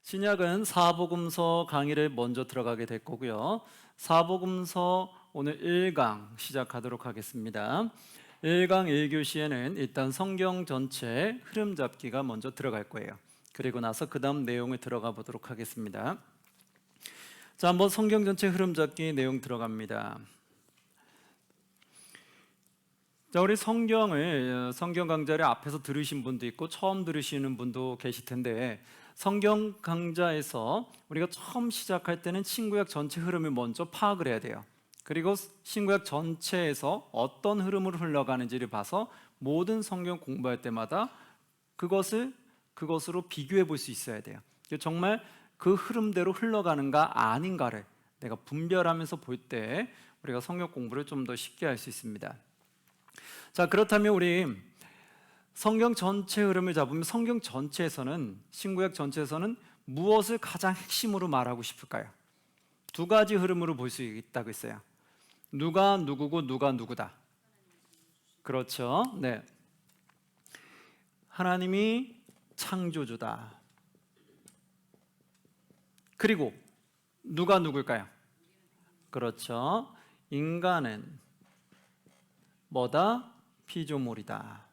신약은 사복음서 강의를 먼저 들어가게 될 거고요. 사복음서 오늘 1강 시작하도록 하겠습니다. 1강 1교시에는 일단 성경 전체 흐름 잡기가 먼저 들어갈 거예요. 그리고 나서 그 다음 내용을 들어가 보도록 하겠습니다. 자, 한번 성경 전체 흐름 잡기 내용 들어갑니다. 자, 우리 성경 강좌를 앞에서 들으신 분도 있고 처음 들으시는 분도 계실 텐데, 성경 강좌에서 우리가 처음 시작할 때는 신구약 전체 흐름을 먼저 파악을 해야 돼요. 그리고 신구약 전체에서 어떤 흐름으로 흘러가는지를 봐서 모든 성경 공부할 때마다 그것으로 비교해 볼 수 있어야 돼요. 정말 그 흐름대로 흘러가는가 아닌가를 내가 분별하면서 볼 때 우리가 성경 공부를 좀 더 쉽게 할 수 있습니다. 자, 그렇다면 우리 성경 전체 흐름을 잡으면 성경 전체에서는, 신구약 전체에서는 무엇을 가장 핵심으로 말하고 싶을까요? 두 가지 흐름으로 볼 수 있다고 했어요. 누가 누구고 누가 누구다. 그렇죠. 네. 하나님이 창조주다. 그리고 누가 누굴까요? 그렇죠. 인간은 뭐다? 피조물이다.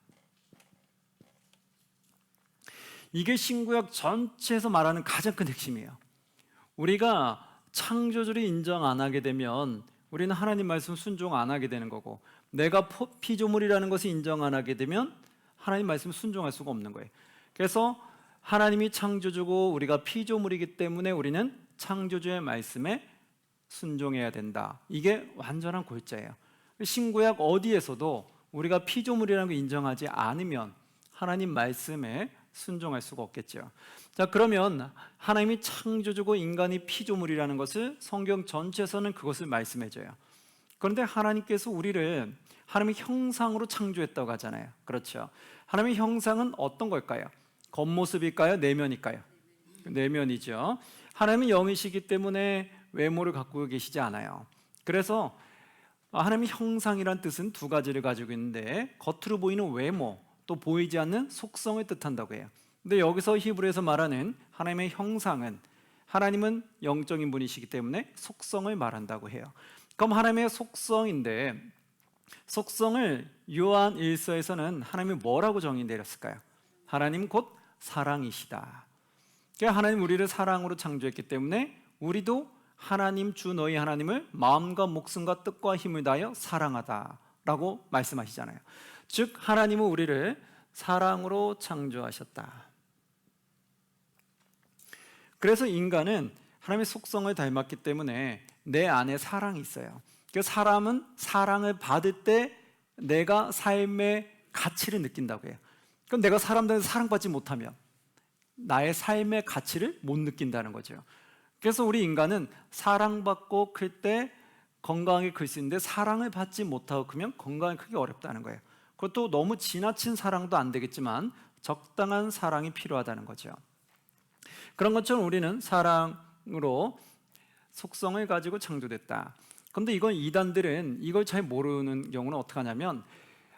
이게 신구약 전체에서 말하는 가장 큰 핵심이에요. 우리가 창조주를 인정 안 하게 되면 우리는 하나님 말씀 순종 안 하게 되는 거고, 내가 피조물이라는 것을 인정 안 하게 되면 하나님 말씀 순종할 수가 없는 거예요. 그래서 하나님이 창조주고 우리가 피조물이기 때문에 우리는 창조주의 말씀에 순종해야 된다. 이게 완전한 골자예요. 신구약 어디에서도 우리가 피조물이라는 걸 인정하지 않으면 하나님 말씀에 순종할 수가 없겠죠. 자, 그러면 하나님이 창조주고 인간이 피조물이라는 것을 성경 전체에서는 그것을 말씀해줘요. 그런데 하나님께서 우리를 하나님의 형상으로 창조했다고 하잖아요. 그렇죠. 하나님의 형상은 어떤 걸까요? 겉모습일까요? 내면일까요? 내면이죠. 하나님은 영이시기 때문에 외모를 갖고 계시지 않아요. 그래서 하나님의 형상이란 뜻은 두 가지를 가지고 있는데, 겉으로 보이는 외모, 또 보이지 않는 속성을 뜻한다고 해요. 근데 여기서 히브리에서 말하는 하나님의 형상은, 하나님은 영적인 분이시기 때문에 속성을 말한다고 해요. 그럼 하나님의 속성인데, 속성을 요한 1서에서는 하나님이 뭐라고 정의 내렸을까요? 하나님 곧 사랑이시다. 그러니까 하나님 우리를 사랑으로 창조했기 때문에 우리도 하나님 주 너희 하나님을 마음과 목숨과 뜻과 힘을 다하여 사랑하다라고 말씀하시잖아요. 즉 하나님은 우리를 사랑으로 창조하셨다. 그래서 인간은 하나님의 속성을 닮았기 때문에 내 안에 사랑이 있어요. 그 사람은 사랑을 받을 때 내가 삶의 가치를 느낀다고 해요. 그럼 내가 사람들한테 사랑받지 못하면 나의 삶의 가치를 못 느낀다는 거죠. 그래서 우리 인간은 사랑받고 클 때 건강하게 클 수 있는데, 사랑을 받지 못하고 크면 건강이 크기 어렵다는 거예요. 그것도 너무 지나친 사랑도 안 되겠지만 적당한 사랑이 필요하다는 거죠. 그런 것처럼 우리는 사랑으로 속성을 가지고 창조됐다. 그런데 이건 이단들은 이걸 잘 모르는 경우는 어떻게 하냐면,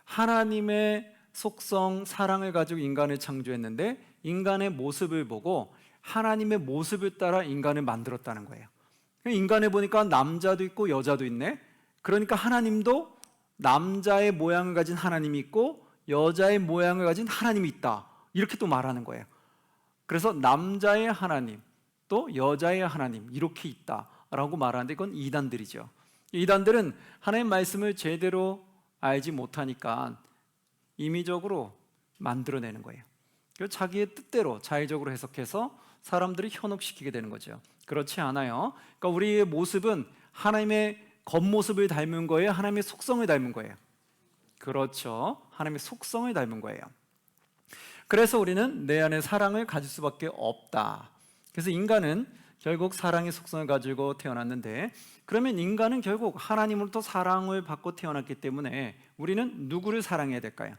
하나님의 속성, 사랑을 가지고 인간을 창조했는데 인간의 모습을 보고 하나님의 모습을 따라 인간을 만들었다는 거예요. 인간에 보니까 남자도 있고 여자도 있네. 그러니까 하나님도 남자의 모양을 가진 하나님이 있고 여자의 모양을 가진 하나님이 있다, 이렇게 또 말하는 거예요. 그래서 남자의 하나님 또 여자의 하나님 이렇게 있다라고 말하는데, 이건 이단들이죠. 이단들은 하나님의 말씀을 제대로 알지 못하니까 임의적으로 만들어내는 거예요. 자기의 뜻대로 자의적으로 해석해서 사람들이 현혹시키게 되는 거죠. 그렇지 않아요. 그러니까 우리의 모습은 하나님의 겉모습을 닮은 거예요? 하나님의 속성을 닮은 거예요? 그렇죠. 하나님의 속성을 닮은 거예요. 그래서 우리는 내 안에 사랑을 가질 수밖에 없다. 그래서 인간은 결국 사랑의 속성을 가지고 태어났는데, 그러면 인간은 결국 하나님으로부터 사랑을 받고 태어났기 때문에 우리는 누구를 사랑해야 될까요?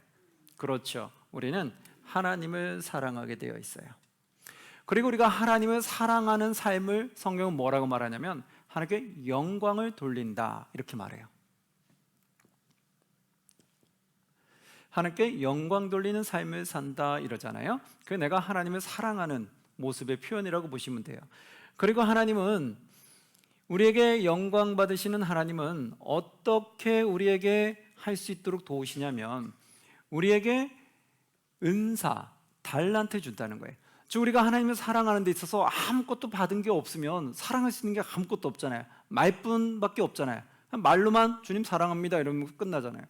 그렇죠. 우리는 하나님을 사랑하게 되어 있어요. 그리고 우리가 하나님을 사랑하는 삶을 성경은 뭐라고 말하냐면 하나님께 영광을 돌린다, 이렇게 말해요. 하나님께 영광 돌리는 삶을 산다 이러잖아요. 그게 내가 하나님을 사랑하는 모습의 표현이라고 보시면 돼요. 그리고 하나님은 우리에게 영광 받으시는 하나님은 어떻게 우리에게 할 수 있도록 도우시냐면 우리에게 은사, 달란트 준다는 거예요. 즉 우리가 하나님을 사랑하는 데 있어서 아무것도 받은 게 없으면 사랑할 수 있는 게 아무것도 없잖아요. 말뿐밖에 없잖아요. 말로만 주님 사랑합니다 이러면 끝나잖아요.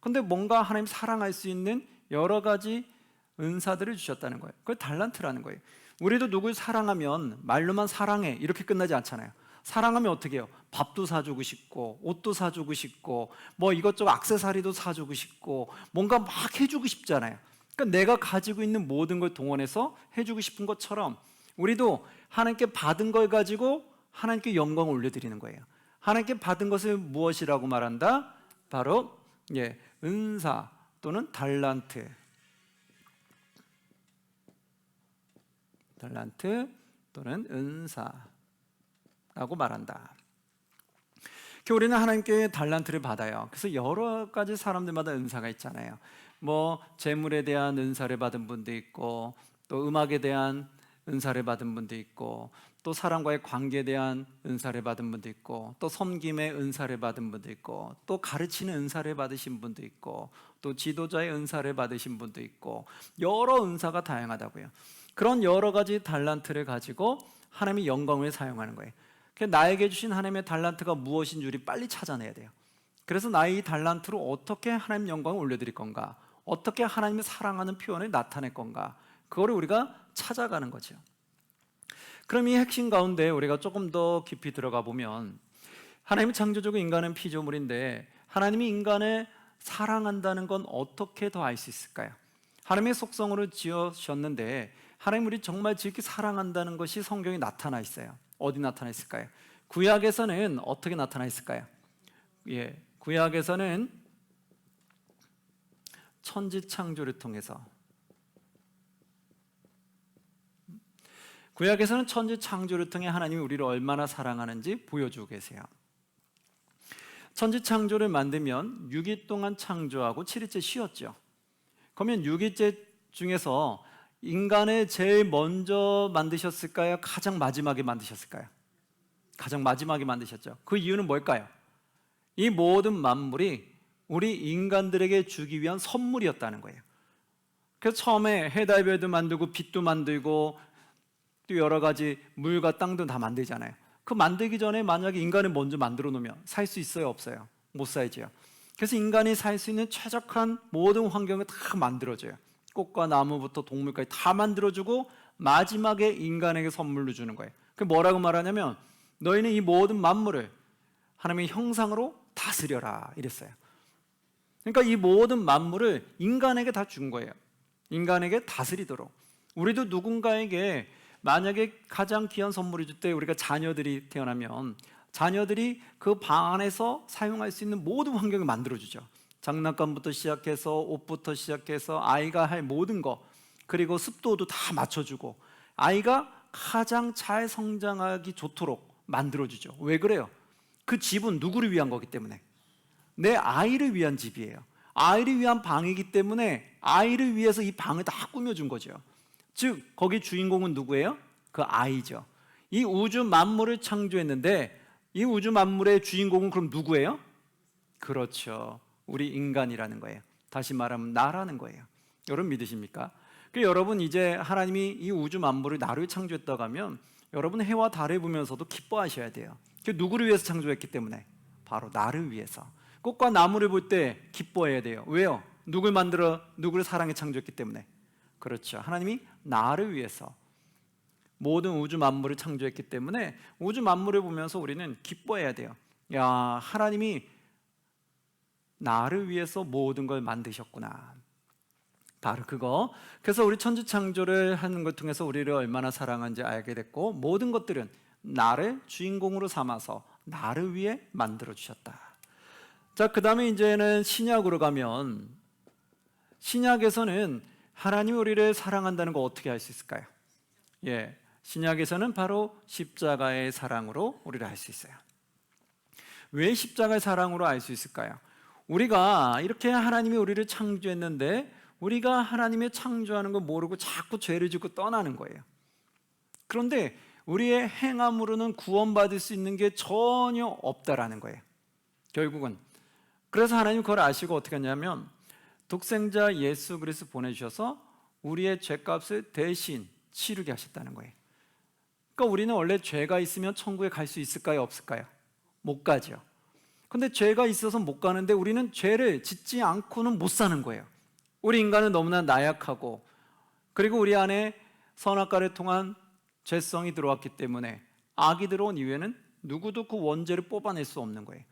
근데 뭔가 하나님 사랑할 수 있는 여러 가지 은사들을 주셨다는 거예요. 그게 달란트라는 거예요. 우리도 누굴 사랑하면 말로만 사랑해 이렇게 끝나지 않잖아요. 사랑하면 어떻게 해요? 밥도 사주고 싶고 옷도 사주고 싶고 뭐 이것저것 액세서리도 사주고 싶고 뭔가 막 해주고 싶잖아요. 그러니까 내가 가지고 있는 모든 걸 동원해서 해주고 싶은 것처럼 우리도 하나님께 받은 걸 가지고 하나님께 영광을 올려드리는 거예요. 하나님께 받은 것을 무엇이라고 말한다? 바로 은사 또는 달란트 또는 은사라고 말한다. 우리는 하나님께 달란트를 받아요. 그래서 여러 가지 사람들마다 은사가 있잖아요. 뭐 재물에 대한 은사를 받은 분도 있고 또 음악에 대한 은사를 받은 분도 있고 또 사람과의 관계에 대한 은사를 받은 분도 있고 또 섬김의 은사를 받은 분도 있고 또 가르치는 은사를 받으신 분도 있고 또 지도자의 은사를 받으신 분도 있고 여러 은사가 다양하다고요. 그런 여러 가지 달란트를 가지고 하나님의 영광을 사용하는 거예요. 나에게 주신 하나님의 달란트가 무엇인지 우리 빨리 찾아내야 돼요. 그래서 나의 이 달란트로 어떻게 하나님 영광을 올려드릴 건가, 어떻게 하나님을 사랑하는 표현을 나타낼 건가, 그거를 우리가 찾아가는 거죠. 그럼 이 핵심 가운데 우리가 조금 더 깊이 들어가 보면 하나님이 창조주고 인간은 피조물인데 하나님이 인간을 사랑한다는 건 어떻게 더 알 수 있을까요? 하나님의 속성으로 지으셨는데 하나님 우리 정말 지극히 사랑한다는 것이 성경에 나타나 있어요. 어디 나타나 있을까요? 구약에서는 어떻게 나타나 있을까요? 구약에서는 천지창조를 통해서 통해 하나님이 우리를 얼마나 사랑하는지 보여주고 계세요. 천지창조를 만들면 6일 동안 창조하고 7일째 쉬었죠. 그러면 6일째 중에서 인간을 제일 먼저 만드셨을까요? 가장 마지막에 만드셨을까요? 가장 마지막에 만드셨죠. 그 이유는 뭘까요? 이 모든 만물이 우리 인간들에게 주기 위한 선물이었다는 거예요. 그래서 처음에 해달 별도 만들고 빛도 만들고 또 여러 가지 물과 땅도 다 만들잖아요. 그 만들기 전에 만약에 인간을 먼저 만들어 놓으면 살 수 있어요? 없어요? 못 살죠. 그래서 인간이 살 수 있는 최적한 모든 환경을 다 만들어줘요. 꽃과 나무부터 동물까지 다 만들어주고 마지막에 인간에게 선물로 주는 거예요. 그 뭐라고 말하냐면 너희는 이 모든 만물을 하나님의 형상으로 다스려라 이랬어요. 그러니까 이 모든 만물을 인간에게 다 준 거예요. 인간에게 다스리도록. 우리도 누군가에게 만약에 가장 귀한 선물을 줄 때 우리가 자녀들이 태어나면 자녀들이 그 방 안에서 사용할 수 있는 모든 환경을 만들어주죠. 장난감부터 시작해서 옷부터 시작해서 아이가 할 모든 거, 그리고 습도도 다 맞춰주고 아이가 가장 잘 성장하기 좋도록 만들어주죠. 왜 그래요? 그 집은 누구를 위한 거기 때문에 내 아이를 위한 집이에요. 아이를 위한 방이기 때문에 아이를 위해서 이 방을 다 꾸며준 거죠. 즉 거기 주인공은 누구예요? 그 아이죠. 이 우주 만물을 창조했는데 이 우주 만물의 주인공은 그럼 누구예요? 그렇죠. 우리 인간이라는 거예요. 다시 말하면 나라는 거예요. 여러분 믿으십니까? 여러분 이제 하나님이 이 우주 만물을 나를 창조했다고 하면 여러분 해와 달을 보면서도 기뻐하셔야 돼요. 누구를 위해서 창조했기 때문에? 바로 나를 위해서. 꽃과 나무를 볼 때 기뻐해야 돼요. 왜요? 누구를 사랑해 창조했기 때문에. 그렇죠. 하나님이 나를 위해서 모든 우주 만물을 창조했기 때문에 우주 만물을 보면서 우리는 기뻐해야 돼요. 야, 하나님이 나를 위해서 모든 걸 만드셨구나. 바로 그거. 그래서 우리 천지창조를 하는 걸 통해서 우리를 얼마나 사랑한지 알게 됐고 모든 것들은 나를 주인공으로 삼아서 나를 위해 만들어 주셨다. 자, 그 다음에 이제는 신약으로 가면 신약에서는 하나님이 우리를 사랑한다는 거 어떻게 알 수 있을까요? 신약에서는 바로 십자가의 사랑으로 우리를 알 수 있어요. 왜 십자가의 사랑으로 알 수 있을까요? 우리가 이렇게 하나님이 우리를 창조했는데 우리가 하나님의 창조하는 거 모르고 자꾸 죄를 짓고 떠나는 거예요. 그런데 우리의 행함으로는 구원받을 수 있는 게 전혀 없다라는 거예요. 결국은. 그래서 하나님 그걸 아시고 어떻게 하냐면 독생자 예수 그리스도 보내주셔서 우리의 죄값을 대신 치르게 하셨다는 거예요. 그러니까 우리는 원래 죄가 있으면 천국에 갈 수 있을까요? 없을까요? 못 가죠. 근데 죄가 있어서 못 가는데 우리는 죄를 짓지 않고는 못 사는 거예요. 우리 인간은 너무나 나약하고, 그리고 우리 안에 선악과를 통한 죄성이 들어왔기 때문에, 악이 들어온 이후에는 누구도 그 원죄를 뽑아낼 수 없는 거예요.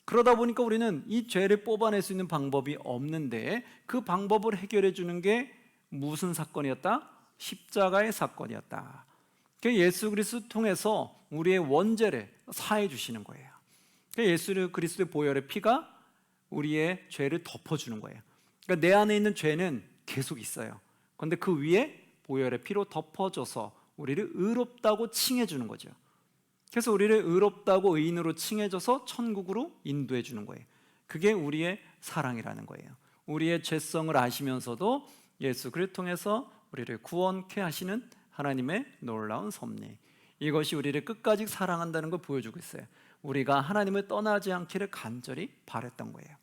그러다 보니까 우리는 이 죄를 뽑아낼 수 있는 방법이 없는데, 그 방법을 해결해 주는 게 무슨 사건이었다? 십자가의 사건이었다. 예수 그리스도 통해서 우리의 원죄를 사해 주시는 거예요. 예수 그리스도의 보혈의 피가 우리의 죄를 덮어주는 거예요. 그러니까 내 안에 있는 죄는 계속 있어요. 그런데 그 위에 보혈의 피로 덮어줘서 우리를 의롭다고 칭해 주는 거죠. 그래서 우리를 의롭다고 의인으로 칭해줘서 천국으로 인도해 주는 거예요. 그게 우리의 사랑이라는 거예요. 우리의 죄성을 아시면서도 예수 그리스도를 통해서 우리를 구원케 하시는 하나님의 놀라운 섭리, 이것이 우리를 끝까지 사랑한다는 걸 보여주고 있어요. 우리가 하나님을 떠나지 않기를 간절히 바랬던 거예요.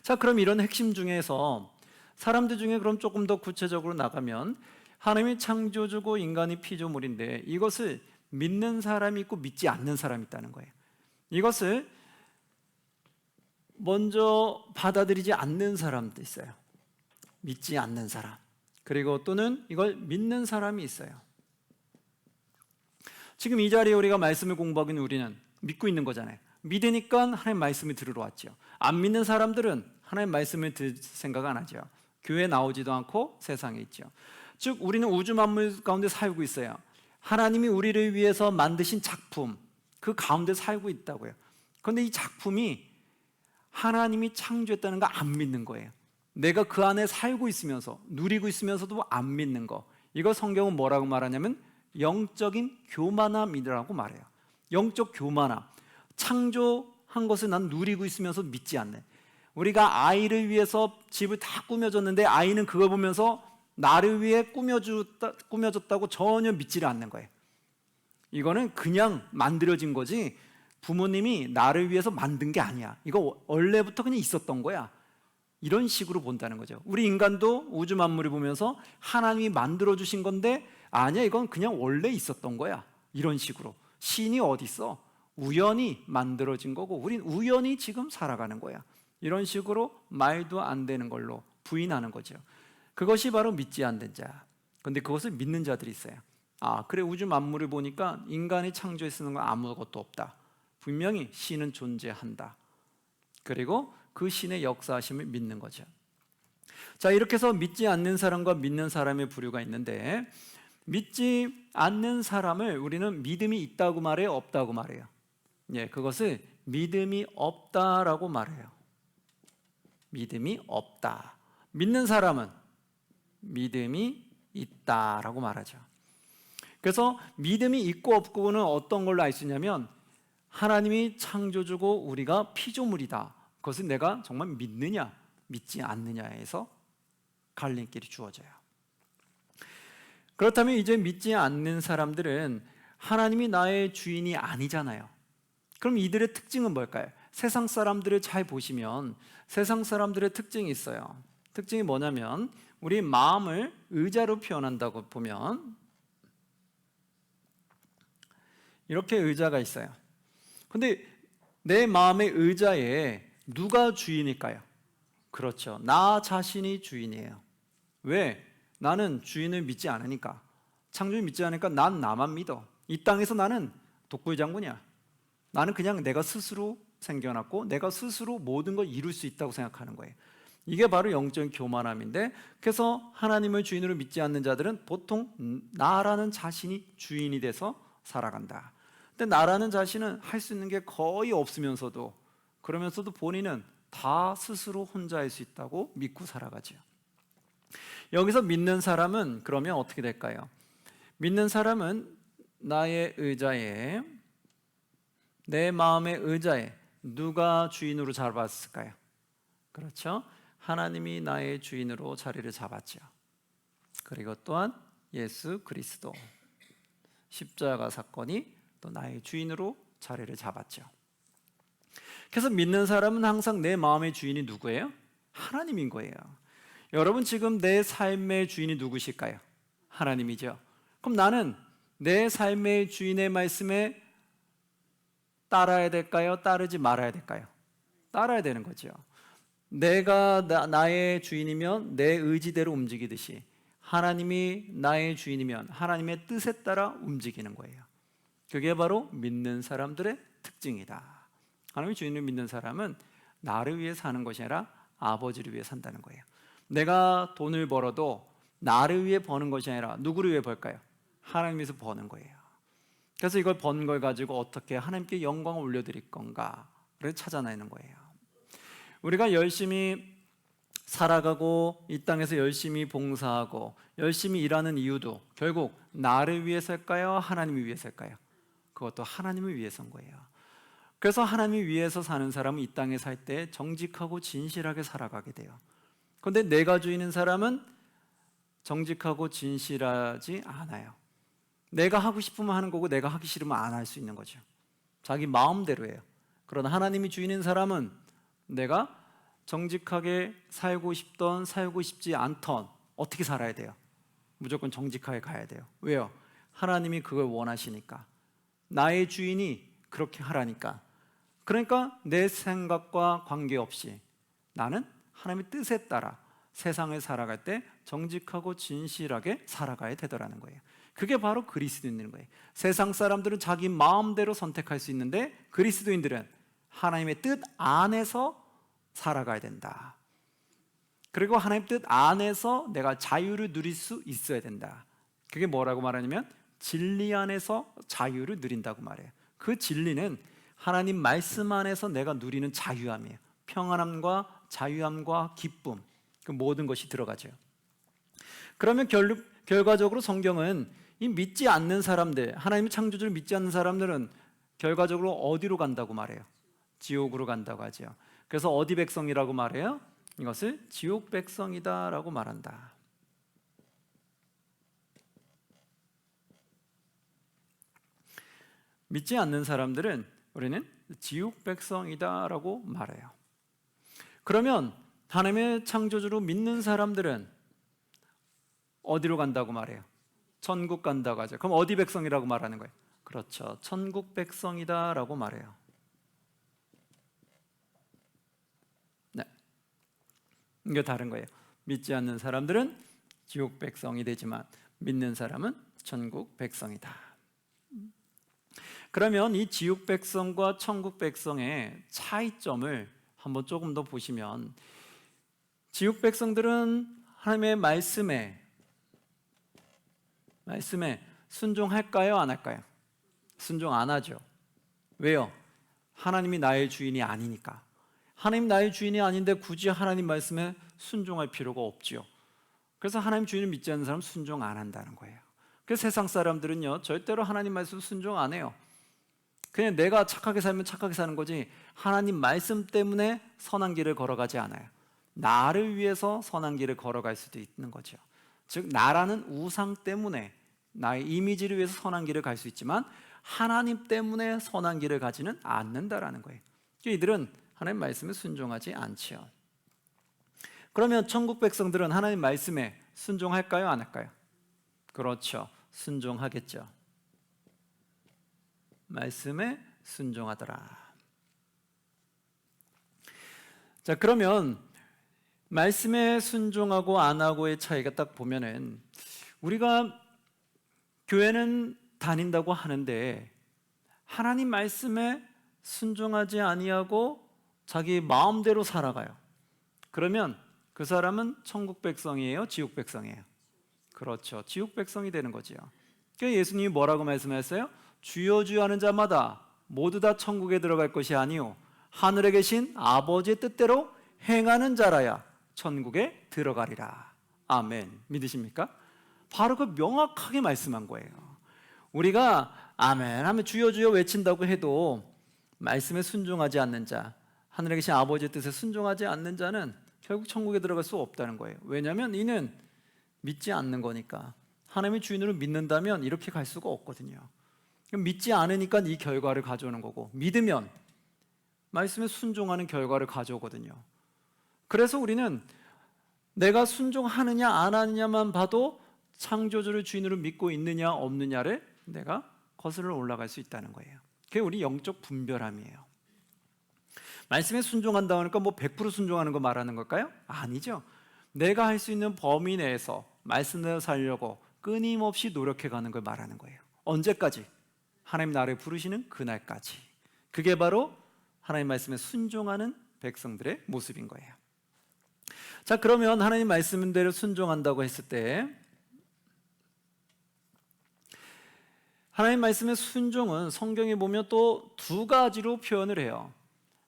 자, 그럼 이런 핵심 중에서 사람들 중에 그럼 조금 더 구체적으로 나가면, 하나님이 창조주고 인간이 피조물인데 이것을 믿는 사람이 있고 믿지 않는 사람이 있다는 거예요. 이것을 먼저 받아들이지 않는 사람도 있어요. 믿지 않는 사람. 그리고 또는 이걸 믿는 사람이 있어요. 지금 이 자리에 우리가 말씀을 공부하고 있는 우리는 믿고 있는 거잖아요. 믿으니까 하나님 말씀을 들으러 왔죠. 안 믿는 사람들은 하나님 말씀을 들을 생각 안 하죠. 교회에 나오지도 않고 세상에 있죠. 즉 우리는 우주 만물 가운데 살고 있어요. 하나님이 우리를 위해서 만드신 작품, 그 가운데 살고 있다고요. 그런데 이 작품이 하나님이 창조했다는 거 안 믿는 거예요. 내가 그 안에 살고 있으면서, 누리고 있으면서도 안 믿는 거, 이거 성경은 뭐라고 말하냐면 영적인 교만함이라고 말해요. 영적 교만함. 창조한 것을 난 누리고 있으면서 믿지 않네. 우리가 아이를 위해서 집을 다 꾸며줬는데 아이는 그걸 보면서 나를 위해 꾸며줬다고 전혀 믿지를 않는 거예요. 이거는 그냥 만들어진 거지 부모님이 나를 위해서 만든 게 아니야. 이거 원래부터 그냥 있었던 거야. 이런 식으로 본다는 거죠. 우리 인간도 우주 만물을 보면서 하나님이 만들어주신 건데 아니야, 이건 그냥 원래 있었던 거야. 이런 식으로. 신이 어디 있어? 우연히 만들어진 거고 우린 우연히 지금 살아가는 거야. 이런 식으로 말도 안 되는 걸로 부인하는 거죠. 그것이 바로 믿지 않는 자. 그런데 그것을 믿는 자들이 있어요. 아, 그래, 우주 만물을 보니까 인간이 창조했는 건 아무것도 없다. 분명히 신은 존재한다. 그리고 그 신의 역사하심을 믿는 거죠. 자, 이렇게 해서 믿지 않는 사람과 믿는 사람의 부류가 있는데, 믿지 않는 사람을 우리는 믿음이 있다고 말해요, 없다고 말해요? 예, 그것을 믿음이 없다라고 말해요. 믿음이 없다. 믿는 사람은 믿음이 있다라고 말하죠. 그래서 믿음이 있고 없고는 어떤 걸로 알 수 있냐면, 하나님이 창조주고 우리가 피조물이다. 그것을 내가 정말 믿느냐 믿지 않느냐에서 갈림길이 주어져요. 그렇다면 이제 믿지 않는 사람들은 하나님이 나의 주인이 아니잖아요. 그럼 이들의 특징은 뭘까요? 세상 사람들을 잘 보시면 세상 사람들의 특징이 있어요. 특징이 뭐냐면, 우리 마음을 의자로 표현한다고 보면 이렇게 의자가 있어요. 근데 내 마음의 의자에 누가 주인일까요? 그렇죠. 나 자신이 주인이에요. 왜? 나는 주인을 믿지 않으니까. 창조를 믿지 않으니까 난 나만 믿어. 이 땅에서 나는 독불장군이야. 나는 그냥 내가 스스로 생겨났고 내가 스스로 모든 걸 이룰 수 있다고 생각하는 거예요. 이게 바로 영적인 교만함인데, 그래서 하나님을 주인으로 믿지 않는 자들은 보통 나라는 자신이 주인이 돼서 살아간다. 근데 나라는 자신은 할 수 있는 게 거의 없으면서도, 그러면서도 본인은 다 스스로 혼자 할 수 있다고 믿고 살아가죠. 여기서 믿는 사람은 그러면 어떻게 될까요? 믿는 사람은 나의 의자에, 내 마음의 의자에 누가 주인으로 잡았을까요? 그렇죠. 하나님이 나의 주인으로 자리를 잡았죠. 그리고 또한 예수 그리스도. 십자가 사건이 또 나의 주인으로 자리를 잡았죠. 그래서 믿는 사람은 항상 내 마음의 주인이 누구예요? 하나님인 거예요. 여러분 지금 내 삶의 주인이 누구실까요? 하나님이죠. 그럼 나는 내 삶의 주인의 말씀에 따라야 될까요? 따르지 말아야 될까요? 따라야 되는 거죠. 내가 나의 주인이면 내 의지대로 움직이듯이 하나님이 나의 주인이면 하나님의 뜻에 따라 움직이는 거예요. 그게 바로 믿는 사람들의 특징이다. 하나님의 주인을 믿는 사람은 나를 위해 사는 것이 아니라 아버지를 위해 산다는 거예요. 내가 돈을 벌어도 나를 위해 버는 것이 아니라 누구를 위해 벌까요? 하나님 위해서 버는 거예요. 그래서 이걸 번 걸 가지고 어떻게 하나님께 영광을 올려드릴 건가를 찾아내는 거예요. 우리가 열심히 살아가고 이 땅에서 열심히 봉사하고 열심히 일하는 이유도 결국 나를 위해서일까요? 하나님을 위해서일까요? 그것도 하나님을 위해서인 거예요. 그래서 하나님을 위해서 사는 사람은 이 땅에 살 때 정직하고 진실하게 살아가게 돼요. 그런데 내가 주인인 사람은 정직하고 진실하지 않아요. 내가 하고 싶으면 하는 거고 내가 하기 싫으면 안 할 수 있는 거죠. 자기 마음대로 해요. 그러나 하나님이 주인인 사람은 내가 정직하게 살고 싶던 살고 싶지 않던 어떻게 살아야 돼요? 무조건 정직하게 가야 돼요. 왜요? 하나님이 그걸 원하시니까. 나의 주인이 그렇게 하라니까. 그러니까 내 생각과 관계없이 나는 하나님의 뜻에 따라 세상을 살아갈 때 정직하고 진실하게 살아가야 되더라는 거예요. 그게 바로 그리스도인인 거예요. 세상 사람들은 자기 마음대로 선택할 수 있는데 그리스도인들은 하나님의 뜻 안에서 살아가야 된다. 그리고 하나님 뜻 안에서 내가 자유를 누릴 수 있어야 된다. 그게 뭐라고 말하냐면 진리 안에서 자유를 누린다고 말해요. 그 진리는 하나님 말씀 안에서 내가 누리는 자유함이에요. 평안함과 자유함과 기쁨, 그 모든 것이 들어가죠. 그러면 결과적으로 성경은 이 믿지 않는 사람들, 하나님의 창조주를 믿지 않는 사람들은 결과적으로 어디로 간다고 말해요? 지옥으로 간다고 하죠. 그래서 어디 백성이라고 말해요? 이것을 지옥 백성이다라고 말한다. 믿지 않는 사람들은 우리는 지옥 백성이다라고 말해요. 그러면 하나님의 창조주로 믿는 사람들은 어디로 간다고 말해요? 천국 간다고 하죠. 그럼 어디 백성이라고 말하는 거예요? 그렇죠. 천국 백성이다라고 말해요. 네, 이게 다른 거예요. 믿지 않는 사람들은 지옥 백성이 되지만 믿는 사람은 천국 백성이다. 그러면 이 지옥 백성과 천국 백성의 차이점을 한번 조금 더 보시면 지옥 백성들은 하나님의 말씀에 순종할까요? 안 할까요? 순종 안 하죠. 왜요? 하나님이 나의 주인이 아니니까. 하나님 나의 주인이 아닌데 굳이 하나님 말씀에 순종할 필요가 없죠. 그래서 하나님 주인을 믿지 않는 사람은 순종 안 한다는 거예요. 그래서 세상 사람들은요 절대로 하나님 말씀 순종 안 해요. 그냥 내가 착하게 살면 착하게 사는 거지 하나님 말씀 때문에 선한 길을 걸어가지 않아요. 나를 위해서 선한 길을 걸어갈 수도 있는 거죠. 즉 나라는 우상 때문에 나의 이미지를 위해서 선한 길을 갈 수 있지만 하나님 때문에 선한 길을 가지는 않는다라는 거예요. 이들은 하나님 말씀에 순종하지 않지요. 그러면 천국 백성들은 하나님 말씀에 순종할까요? 안 할까요? 그렇죠. 순종하겠죠. 말씀에 순종하더라. 자, 그러면 말씀에 순종하고 안 하고의 차이가 딱 보면은 우리가 교회는 다닌다고 하는데 하나님 말씀에 순종하지 아니하고 자기 마음대로 살아가요. 그러면 그 사람은 천국 백성이에요? 지옥 백성이에요? 그렇죠. 지옥 백성이 되는 거죠. 그러니까 예수님이 뭐라고 말씀하셨어요? 주여 주여 하는 자마다 모두 다 천국에 들어갈 것이 아니요 하늘에 계신 아버지의 뜻대로 행하는 자라야 천국에 들어가리라. 아멘. 믿으십니까? 바로 그 명확하게 말씀한 거예요. 우리가 아멘 하면 주여 주여 외친다고 해도 말씀에 순종하지 않는 자, 하늘에 계신 아버지의 뜻에 순종하지 않는 자는 결국 천국에 들어갈 수 없다는 거예요. 왜냐하면 이는 믿지 않는 거니까. 하나님의 주인으로 믿는다면 이렇게 갈 수가 없거든요. 믿지 않으니까 이 결과를 가져오는 거고, 믿으면 말씀에 순종하는 결과를 가져오거든요. 그래서 우리는 내가 순종하느냐 안 하느냐만 봐도 창조주를 주인으로 믿고 있느냐 없느냐를 내가 거슬러 올라갈 수 있다는 거예요. 그게 우리 영적 분별함이에요. 말씀에 순종한다 하니까 뭐 100% 순종하는 거 말하는 걸까요? 아니죠. 내가 할 수 있는 범위 내에서 말씀대로 살려고 끊임없이 노력해가는 걸 말하는 거예요. 언제까지? 하나님 나를 부르시는 그날까지. 그게 바로 하나님 말씀에 순종하는 백성들의 모습인 거예요. 자, 그러면 하나님 말씀대로 순종한다고 했을 때 하나님 말씀의 순종은 성경에 보면 또 두 가지로 표현을 해요.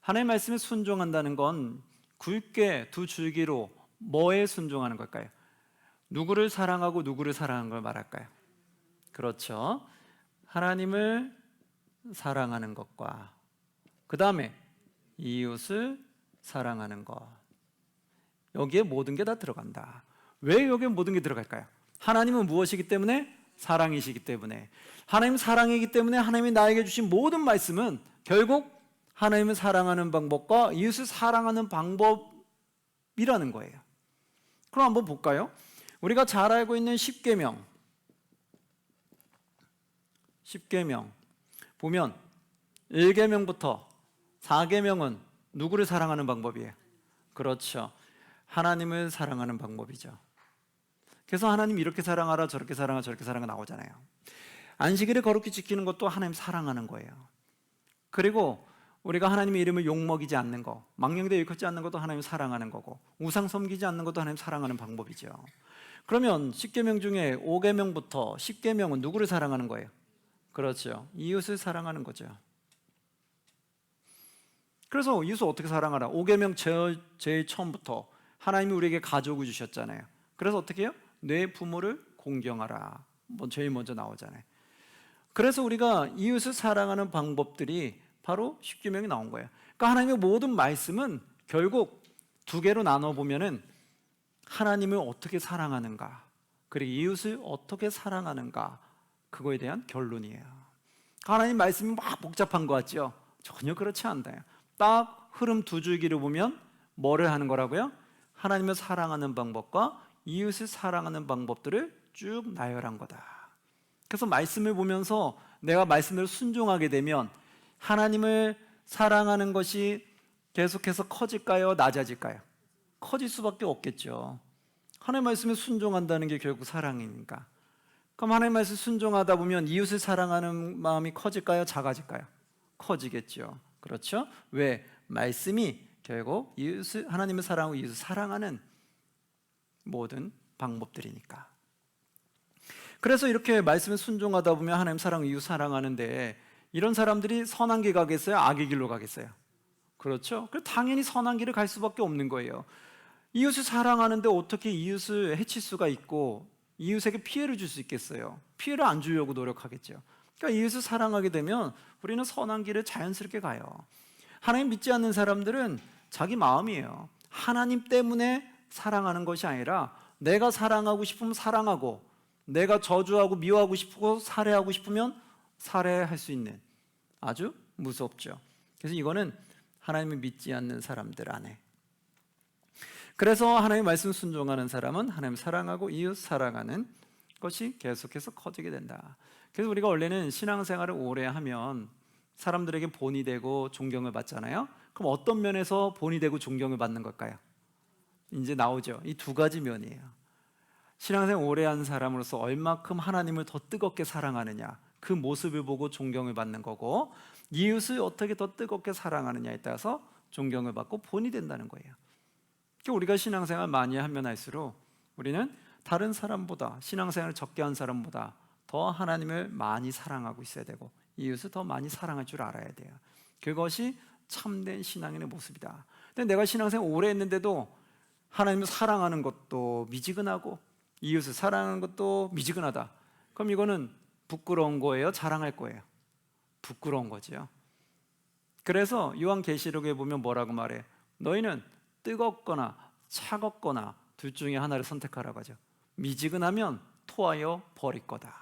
하나님 말씀에 순종한다는 건 굵게 두 줄기로 뭐에 순종하는 걸까요? 누구를 사랑하고 누구를 사랑하는 걸 말할까요? 그렇죠. 하나님을 사랑하는 것과 그 다음에 이웃을 사랑하는 것, 여기에 모든 게 다 들어간다. 왜 여기에 모든 게 들어갈까요? 하나님은 무엇이기 때문에? 사랑이시기 때문에. 하나님 사랑이기 때문에 하나님이 나에게 주신 모든 말씀은 결국 하나님을 사랑하는 방법과 이웃을 사랑하는 방법이라는 거예요. 그럼 한번 볼까요? 우리가 잘 알고 있는 10계명 보면 1계명부터 4계명은 누구를 사랑하는 방법이에요? 그렇죠. 하나님을 사랑하는 방법이죠. 그래서 하나님 이렇게 사랑하라, 저렇게 사랑하라, 저렇게 사랑하라 나오잖아요. 안식일을 거룩히 지키는 것도 하나님 사랑하는 거예요. 그리고 우리가 하나님의 이름을 욕먹이지 않는 거, 망령되이 일컫지 않는 것도 하나님 사랑하는 거고, 우상 섬기지 않는 것도 하나님 사랑하는 방법이죠. 그러면 10계명 중에 5계명부터 10계명은 누구를 사랑하는 거예요? 그렇죠. 이웃을 사랑하는 거죠. 그래서 이웃을 어떻게 사랑하라? 5계명 제일 처음부터 하나님이 우리에게 가족을 주셨잖아요. 그래서 어떻게 해요? 내 부모를 공경하라. 제일 먼저 나오잖아요. 그래서 우리가 이웃을 사랑하는 방법들이 바로 10계명이 나온 거예요. 그러니까 하나님의 모든 말씀은 결국 두 개로 나눠보면은 하나님을 어떻게 사랑하는가, 그리고 이웃을 어떻게 사랑하는가, 그거에 대한 결론이에요. 하나님 말씀이 막 복잡한 것 같죠? 전혀 그렇지 않아요. 딱 흐름 두 줄기를 보면 뭐를 하는 거라고요? 하나님을 사랑하는 방법과 이웃을 사랑하는 방법들을 쭉 나열한 거다. 그래서 말씀을 보면서 내가 말씀대로 순종하게 되면 하나님을 사랑하는 것이 계속해서 커질까요? 낮아질까요? 커질 수밖에 없겠죠. 하나님 말씀에 순종한다는 게 결국 사랑이니까. 그럼 하나님 말씀 순종하다 보면 이웃을 사랑하는 마음이 커질까요? 작아질까요? 커지겠죠. 그렇죠? 왜? 말씀이 결국 이웃을, 하나님을 사랑하고 이웃을 사랑하는 모든 방법들이니까. 그래서 이렇게 말씀에 순종하다 보면 하나님 사랑, 이웃 사랑하는데 이런 사람들이 선한 길 가겠어요? 악의 길로 가겠어요? 그렇죠? 그래서 당연히 선한 길을 갈 수밖에 없는 거예요. 이웃을 사랑하는데 어떻게 이웃을 해칠 수가 있고 이웃에게 피해를 줄 수 있겠어요? 피해를 안 주려고 노력하겠죠. 그러니까 이웃을 사랑하게 되면 우리는 선한 길을 자연스럽게 가요. 하나님 믿지 않는 사람들은 자기 마음이에요. 하나님 때문에 사랑하는 것이 아니라 내가 사랑하고 싶으면 사랑하고, 내가 저주하고 미워하고 싶고 살해하고 싶으면 살해할 수 있는, 아주 무섭죠. 그래서 이거는 하나님을 믿지 않는 사람들 안에. 그래서 하나님의 말씀 순종하는 사람은 하나님 사랑하고 이웃 사랑하는 것이 계속해서 커지게 된다. 그래서 우리가 원래는 신앙생활을 오래 하면 사람들에게 본이 되고 존경을 받잖아요. 그럼 어떤 면에서 본이 되고 존경을 받는 걸까요? 이제 나오죠. 이 두 가지 면이에요. 신앙생활 오래 한 사람으로서 얼마큼 하나님을 더 뜨겁게 사랑하느냐, 그 모습을 보고 존경을 받는 거고, 이웃을 어떻게 더 뜨겁게 사랑하느냐에 따라서 존경을 받고 본이 된다는 거예요. 그러니까 우리가 신앙생활 많이 하면 할수록 우리는 다른 사람보다, 신앙생활을 적게 한 사람보다 더 하나님을 많이 사랑하고 있어야 되고 이웃을 더 많이 사랑할 줄 알아야 돼요. 그것이 참된 신앙인의 모습이다. 근데 내가 신앙생활 오래 했는데도 하나님을 사랑하는 것도 미지근하고 이웃을 사랑하는 것도 미지근하다. 그럼 이거는 부끄러운 거예요? 자랑할 거예요? 부끄러운 거죠. 그래서 요한계시록에 보면 뭐라고 말해요? 너희는 뜨겁거나 차갑거나 둘 중에 하나를 선택하라고 하죠. 미지근하면 토하여 버릴 거다.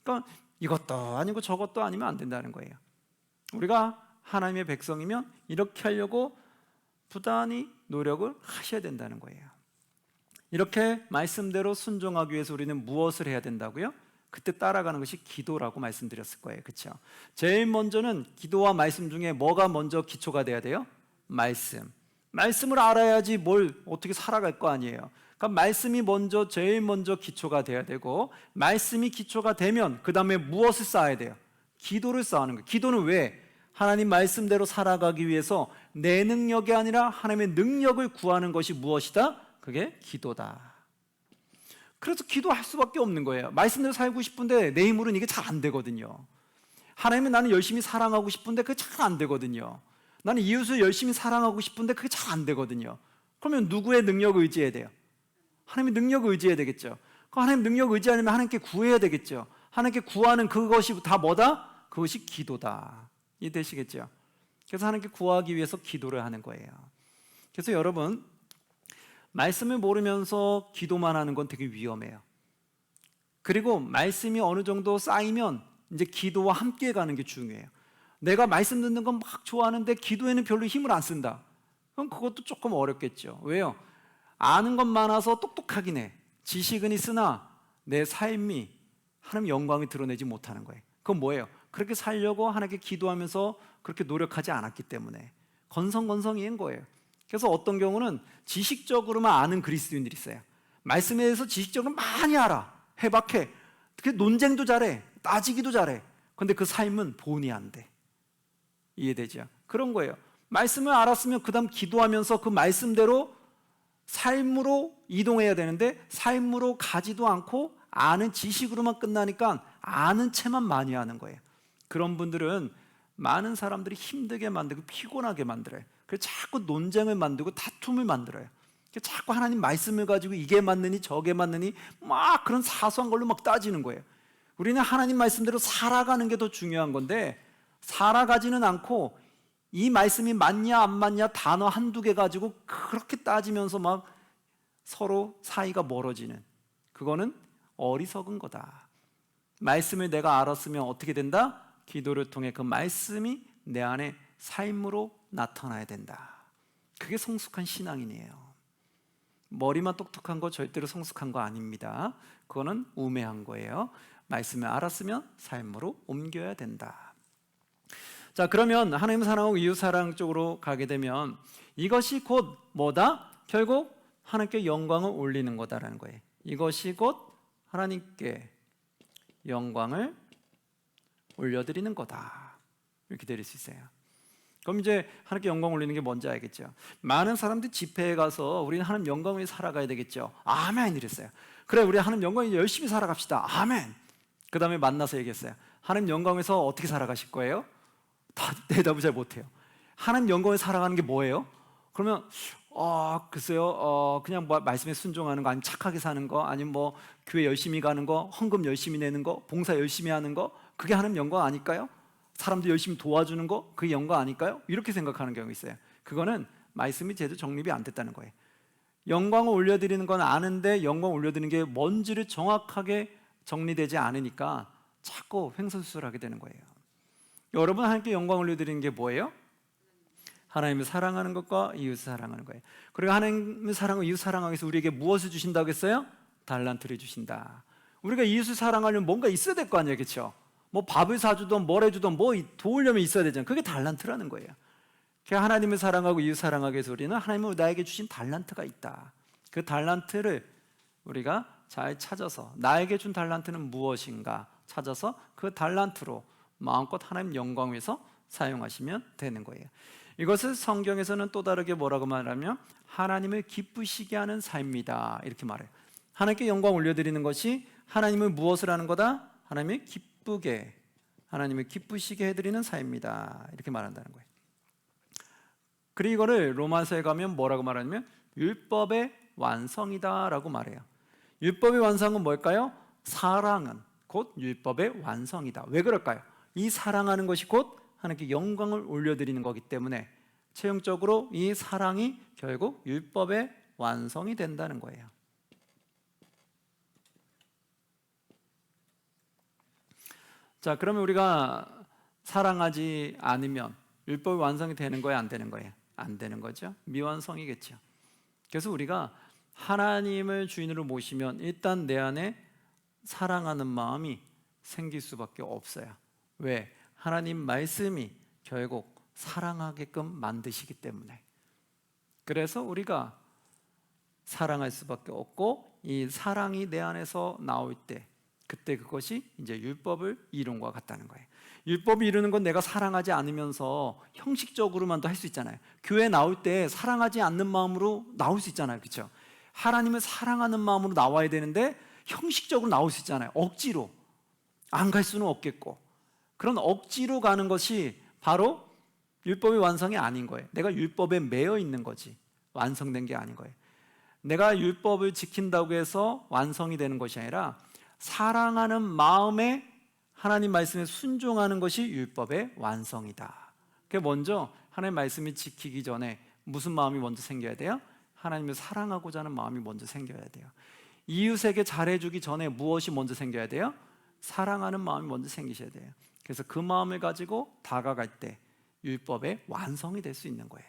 그러니까 이것도 아니고 저것도 아니면 안 된다는 거예요. 우리가 하나님의 백성이면 이렇게 하려고 부단히 노력을 하셔야 된다는 거예요. 이렇게 말씀대로 순종하기 위해서 우리는 무엇을 해야 된다고요? 그때 따라가는 것이 기도라고 말씀드렸을 거예요. 그렇죠? 제일 먼저는 기도와 말씀 중에 뭐가 먼저 기초가 돼야 돼요? 말씀. 말씀을 알아야지 뭘 어떻게 살아갈 거 아니에요. 그러니까 말씀이 제일 먼저 기초가 돼야 되고, 말씀이 기초가 되면 그 다음에 무엇을 쌓아야 돼요? 기도를 쌓는 거예요. 기도는 왜? 하나님 말씀대로 살아가기 위해서 내 능력이 아니라 하나님의 능력을 구하는 것이 무엇이다? 그게 기도다. 그래서 기도할 수밖에 없는 거예요. 말씀대로 살고 싶은데 내 힘으로는 이게 잘 안 되거든요. 하나님은 나는 열심히 사랑하고 싶은데 그게 잘 안 되거든요. 나는 이웃을 열심히 사랑하고 싶은데 그게 잘 안 되거든요. 그러면 누구의 능력을 의지해야 돼요? 하나님의 능력을 의지해야 되겠죠. 하나님 능력을 의지하려면 하나님께 구해야 되겠죠. 하나님께 구하는 그것이 다 뭐다? 그것이 기도다. 이해되시겠죠? 그래서 하나님께 구하기 위해서 기도를 하는 거예요. 그래서 여러분, 말씀을 모르면서 기도만 하는 건 되게 위험해요. 그리고 말씀이 어느 정도 쌓이면 이제 기도와 함께 가는 게 중요해요. 내가 말씀 듣는 건 막 좋아하는데 기도에는 별로 힘을 안 쓴다. 그럼 그것도 조금 어렵겠죠. 왜요? 아는 것 많아서 똑똑하긴 해. 지식은 있으나 내 삶이 하나님 영광을 드러내지 못하는 거예요. 그건 뭐예요? 그렇게 살려고 하나님께 기도하면서 그렇게 노력하지 않았기 때문에 건성건성인 거예요. 그래서 어떤 경우는 지식적으로만 아는 그리스도인들이 있어요. 말씀에 대해서 지식적으로 많이 알아. 해박해. 논쟁도 잘해. 따지기도 잘해. 근데 그 삶은 본이 안 돼. 이해되죠? 그런 거예요. 말씀을 알았으면 그 다음 기도하면서 그 말씀대로 삶으로 이동해야 되는데 삶으로 가지도 않고 아는 지식으로만 끝나니까 아는 채만 많이 하는 거예요. 그런 분들은 많은 사람들이 힘들게 만들고 피곤하게 만들어요. 그래서 자꾸 논쟁을 만들고 다툼을 만들어요. 자꾸 하나님 말씀을 가지고 이게 맞느니 저게 맞느니 막 그런 사소한 걸로 막 따지는 거예요. 우리는 하나님 말씀대로 살아가는 게 더 중요한 건데 살아가지는 않고 이 말씀이 맞냐 안 맞냐 단어 한두 개 가지고 그렇게 따지면서 막 서로 사이가 멀어지는, 그거는 어리석은 거다. 말씀을 내가 알았으면 어떻게 된다? 기도를 통해 그 말씀이 내 안에 삶으로 나타나야 된다. 그게 성숙한 신앙인이에요. 머리만 똑똑한 거 절대로 성숙한 거 아닙니다. 그거는 우매한 거예요. 말씀을 알았으면 삶으로 옮겨야 된다. 자, 그러면 하나님 사랑하고 이웃 사랑 쪽으로 가게 되면 이것이 곧 뭐다? 결국 하나님께 영광을 올리는 거다라는 거예요. 이것이 곧 하나님께 영광을 올려드리는 거다. 이렇게 드릴 수 있어요. 그럼 이제 하나님께 영광 올리는 게 뭔지 알겠죠? 많은 사람들이 집회에 가서 우리는 하나님 영광을 위해 살아가야 되겠죠. 아멘 이랬어요. 그래, 우리 하나님 영광 위해 열심히 살아갑시다. 아멘. 그 다음에 만나서 얘기했어요. 하나님 영광 위해서 어떻게 살아가실 거예요? 다 대답을 잘 못해요. 하나님 영광 위해 살아가는 게 뭐예요? 그러면 글쎄요, 그냥 뭐 말씀에 순종하는 거, 아니면 착하게 사는 거, 아니면 뭐 교회 열심히 가는 거, 헌금 열심히 내는 거, 봉사 열심히 하는 거, 그게 하나님 영광 아닐까요? 사람들 열심히 도와주는 거, 그게 영광 아닐까요? 이렇게 생각하는 경우가 있어요. 그거는 말씀이 제대로 정립이 안 됐다는 거예요. 영광을 올려드리는 건 아는데 영광 올려드리는 게 뭔지를 정확하게 정리되지 않으니까 자꾸 횡설수설하게 되는 거예요. 여러분, 하나님께 영광 올려드리는 게 뭐예요? 하나님을 사랑하는 것과 이웃을 사랑하는 거예요. 그리고 하나님을 사랑하고 이웃을 사랑하기 위해서 우리에게 무엇을 주신다고 했어요? 달란트를 주신다. 우리가 이웃을 사랑하려면 뭔가 있어야 될 거 아니에요, 그렇죠? 뭐 밥을 사주던 뭘 해주던 뭐 도우려면 있어야 되잖아요. 그게 달란트라는 거예요. 하나님을 사랑하고 이웃 사랑하기 위해서 우리는 하나님은 나에게 주신 달란트가 있다. 그 달란트를 우리가 잘 찾아서 나에게 준 달란트는 무엇인가 찾아서 그 달란트로 마음껏 하나님 영광 위해서 사용하시면 되는 거예요. 이것을 성경에서는 또 다르게 뭐라고 말하면 하나님을 기쁘시게 하는 삶이다 이렇게 말해요. 하나님께 영광 올려드리는 것이 하나님을 무엇을 하는 거다? 하나님을 하나님을 기쁘시게 해드리는 삶이다 이렇게 말한다는 거예요. 그리고 이거를 로마서에 가면 뭐라고 말하냐면 율법의 완성이다라고 말해요. 율법의 완성은 뭘까요? 사랑은 곧 율법의 완성이다. 왜 그럴까요? 이 사랑하는 것이 곧 하나님께 영광을 올려드리는 거기 때문에 최종적으로 이 사랑이 결국 율법의 완성이 된다는 거예요. 자, 그러면 우리가 사랑하지 않으면 율법이 완성이 되는 거예요, 안 되는 거예요? 안 되는 거죠. 미완성이겠죠. 그래서 우리가 하나님을 주인으로 모시면 일단 내 안에 사랑하는 마음이 생길 수밖에 없어요. 왜? 하나님 말씀이 결국 사랑하게끔 만드시기 때문에. 그래서 우리가 사랑할 수밖에 없고, 이 사랑이 내 안에서 나올 때 그때 그것이 이제 율법을 이룬 것과 같다는 거예요. 율법을 이루는 건 내가 사랑하지 않으면서 형식적으로만도 할 수 있잖아요. 교회 나올 때 사랑하지 않는 마음으로 나올 수 있잖아요. 그렇죠? 하나님을 사랑하는 마음으로 나와야 되는데 형식적으로 나올 수 있잖아요. 억지로 안 갈 수는 없겠고, 그런 억지로 가는 것이 바로 율법의 완성이 아닌 거예요. 내가 율법에 매여 있는 거지 완성된 게 아닌 거예요. 내가 율법을 지킨다고 해서 완성이 되는 것이 아니라 사랑하는 마음에 하나님 말씀에 순종하는 것이 율법의 완성이다. 그게 먼저 하나님 말씀을 지키기 전에 무슨 마음이 먼저 생겨야 돼요? 하나님을 사랑하고자 하는 마음이 먼저 생겨야 돼요. 이웃에게 잘해주기 전에 무엇이 먼저 생겨야 돼요? 사랑하는 마음이 먼저 생기셔야 돼요. 그래서 그 마음을 가지고 다가갈 때 율법의 완성이 될 수 있는 거예요.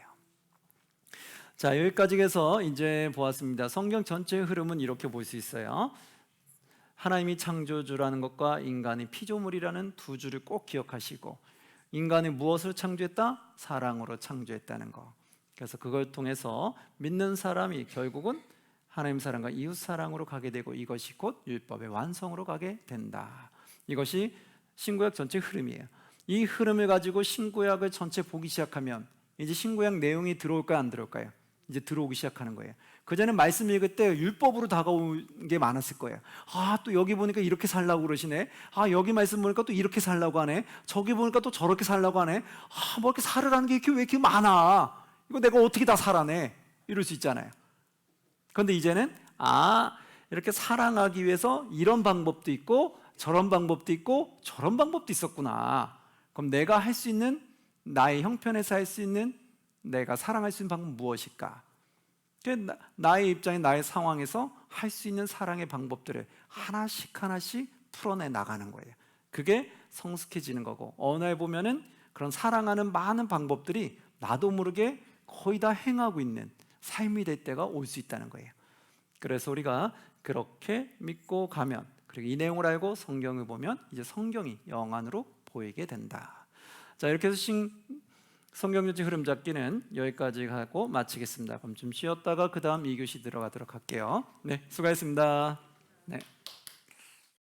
자, 여기까지 해서 이제 보았습니다. 성경 전체의 흐름은 이렇게 볼 수 있어요. 하나님이 창조주라는 것과 인간이 피조물이라는 두 줄을 꼭 기억하시고, 인간이 무엇을 창조했다? 사랑으로 창조했다는 거. 그래서 그걸 통해서 믿는 사람이 결국은 하나님 사랑과 이웃 사랑으로 가게 되고, 이것이 곧 율법의 완성으로 가게 된다. 이것이 신구약 전체 흐름이에요. 이 흐름을 가지고 신구약을 전체 보기 시작하면 이제 신구약 내용이 들어올까요, 안 들어올까요? 이제 들어오기 시작하는 거예요. 그전에 말씀 읽을 때 율법으로 다가온 게 많았을 거예요. 아, 또 여기 보니까 이렇게 살라고 그러시네. 아, 여기 말씀 보니까 또 이렇게 살라고 하네. 저기 보니까 또 저렇게 살라고 하네. 아, 뭐 이렇게 살으라는 게 왜 이렇게 많아? 이거 내가 어떻게 다 살아내? 이럴 수 있잖아요. 그런데 이제는 이렇게 사랑하기 위해서 이런 방법도 있고 저런 방법도 있고 저런 방법도 있었구나. 그럼 내가 할 수 있는, 나의 형편에서 할 수 있는, 내가 사랑할 수 있는 방법은 무엇일까? 나의 입장에, 나의 상황에서 할 수 있는 사랑의 방법들을 하나씩 하나씩 풀어내 나가는 거예요. 그게 성숙해지는 거고, 어느 날 보면은 그런 사랑하는 많은 방법들이 나도 모르게 거의 다 행하고 있는 삶이 될 때가 올 수 있다는 거예요. 그래서 우리가 그렇게 믿고 가면, 그리고 이 내용을 알고 성경을 보면 이제 성경이 영안으로 보이게 된다. 자, 이렇게 해서 성경 전체 흐름 잡기는 여기까지 하고 마치겠습니다. 그럼 좀 쉬었다가 그 다음 2교시 들어가도록 할게요. 네, 수고하셨습니다. 네.